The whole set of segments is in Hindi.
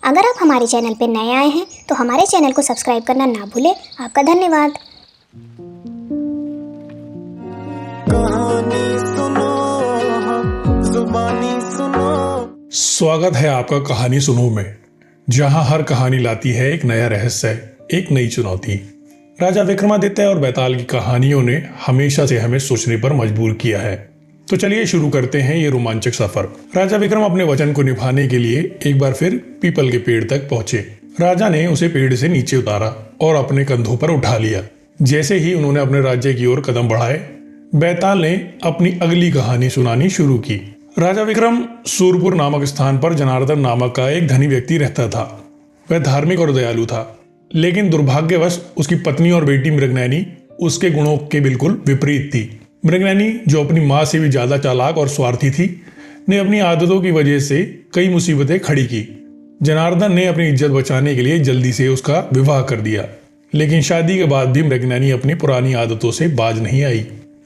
अगर आप हमारे चैनल पर नए आए हैं तो हमारे चैनल को सब्सक्राइब करना ना भूलें। आपका धन्यवाद। कहानी सुनो, जुबानी सुनो। स्वागत है आपका कहानी सुनो में, जहां हर कहानी लाती है एक नया रहस्य, एक नई चुनौती। राजा विक्रमादित्य और बैताल की कहानियों ने हमेशा से हमें सोचने पर मजबूर किया है। तो चलिए शुरू करते हैं ये रोमांचक सफर। राजा विक्रम अपने वचन को निभाने के लिए एक बार फिर पीपल के पेड़ तक पहुंचे। राजा ने उसे पेड़ से नीचे उतारा और अपने कंधों पर उठा लिया। जैसे ही उन्होंने अपने राज्य की ओर कदम बढ़ाए, बैताल ने अपनी अगली कहानी सुनानी शुरू की। राजा विक्रम सूरपुर नामक स्थान पर जनार्दन नामक का एक धनी व्यक्ति रहता था। वह धार्मिक और दयालु था, लेकिन दुर्भाग्यवश उसकी पत्नी और बेटी मृगनयनी उसके गुणों के बिल्कुल विपरीत थी। मृगनयनी, जो अपनी माँ से भी ज्यादा चालाक और स्वार्थी थी, ने अपनी आदतों की वजह से कई मुसीबतें खड़ी की। जनार्दन ने अपनी इज्जत बचाने के लिए जल्दी से उसका विवाह कर दिया, लेकिन शादी के बाद भी मृगनयनी अपनी पुरानी आदतों से बाज नहीं आई।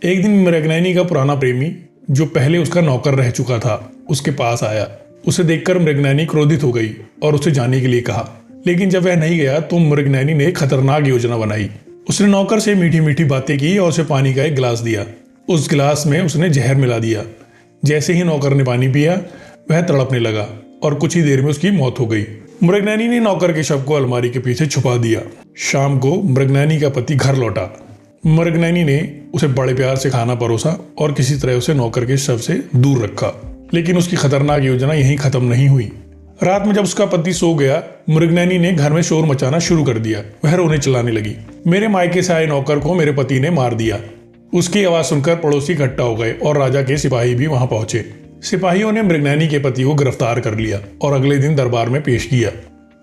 एक दिन मृगनयनी का पुराना प्रेमी, जो पहले उसका नौकर रह चुका था, उसके पास आया। उसे देखकर मृगनयनी क्रोधित हो गई और उसे जाने के लिए कहा, लेकिन जब वह नहीं गया तो मृगनयनी ने एक खतरनाक योजना बनाई। उसने नौकर से मीठी मीठी बातें की और उसे पानी का एक गिलास दिया। उस गिलास में उसने जहर मिला दिया। जैसे ही नौकर ने पानी पिया, वह तड़पने लगा और कुछ ही देर में उसकी मौत हो गई। मृगनयनी ने नौकर के शव को अलमारी के पीछे छुपा दिया। शाम को मृगनयनी का पति घर लौटा। मृगनयनी ने उसे बड़े प्यार से खाना परोसा और किसी तरह उसे नौकर के शव से दूर रखा। लेकिन उसकी खतरनाक योजना यहीं खत्म नहीं हुई। रात में जब उसका पति सो गया, मृगनयनी ने घर में शोर मचाना शुरू कर दिया। वह रोने चिल्लाने लगी, मेरे मायके से आए नौकर को मेरे पति ने मार दिया। उसकी आवाज सुनकर पड़ोसी इकट्ठा हो गए और राजा के सिपाही भी वहां पहुंचे। सिपाहियों ने मृगनयनी के पति को गिरफ्तार कर लिया और अगले दिन दरबार में पेश किया।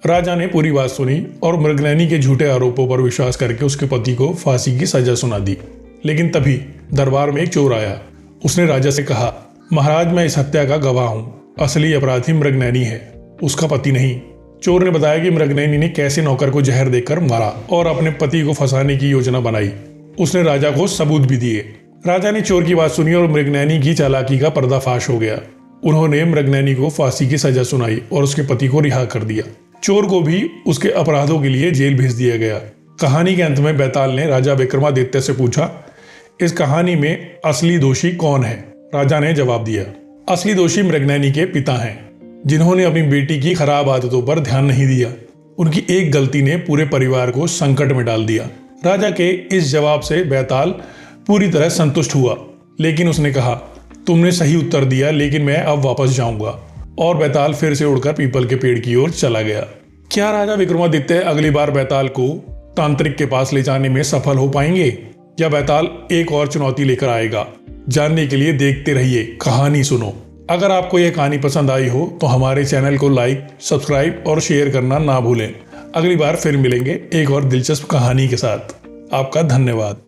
राजा ने पूरी बात सुनी और मृगनयनी के झूठे आरोपों पर विश्वास करके उसके पति को फांसी की सजा सुना दी। लेकिन तभी दरबार में एक चोर आया। उसने राजा से कहा, महाराज, मैं इस हत्या का गवाह हूँ। असली अपराधी मृगनयनी है, उसका पति नहीं। चोर ने बताया कि मृगनयनी ने कैसे नौकर को जहर देकर मारा और अपने पति को फंसाने की योजना बनाई। उसने राजा को सबूत भी दिए। राजा ने चोर की बात सुनी और मृगनयनी की चालाकी का पर्दाफाश हो गया। उन्होंने मृगनयनी को फांसी की सजा सुनाई और उसके पति को रिहा कर दिया। चोर को भी उसके अपराधों के लिए जेल भेज दिया गया। कहानी के अंत में बैताल ने राजा विक्रमादित्य से पूछा, इस कहानी में असली दोषी कौन है? राजा ने जवाब दिया, असली दोषी मृगनयनी के पिता हैं, जिन्होंने अपनी बेटी की खराब आदतों पर ध्यान नहीं दिया। उनकी एक गलती ने पूरे परिवार को संकट में डाल दिया। राजा के इस जवाब से बैताल पूरी तरह संतुष्ट हुआ, लेकिन उसने कहा, तुमने सही उत्तर दिया, लेकिन मैं अब वापस जाऊंगा। और बैताल फिर से उड़कर पीपल के पेड़ की ओर चला गया। क्या राजा विक्रमादित्य अगली बार बैताल को तांत्रिक के पास ले जाने में सफल हो पाएंगे, या बैताल एक और चुनौती लेकर आएगा? जानने के लिए देखते रहिए कहानी सुनो। अगर आपको यह कहानी पसंद आई हो तो हमारे चैनल को लाइक, सब्सक्राइब और शेयर करना ना भूलें। अगली बार फिर मिलेंगे एक और दिलचस्प कहानी के साथ। आपका धन्यवाद।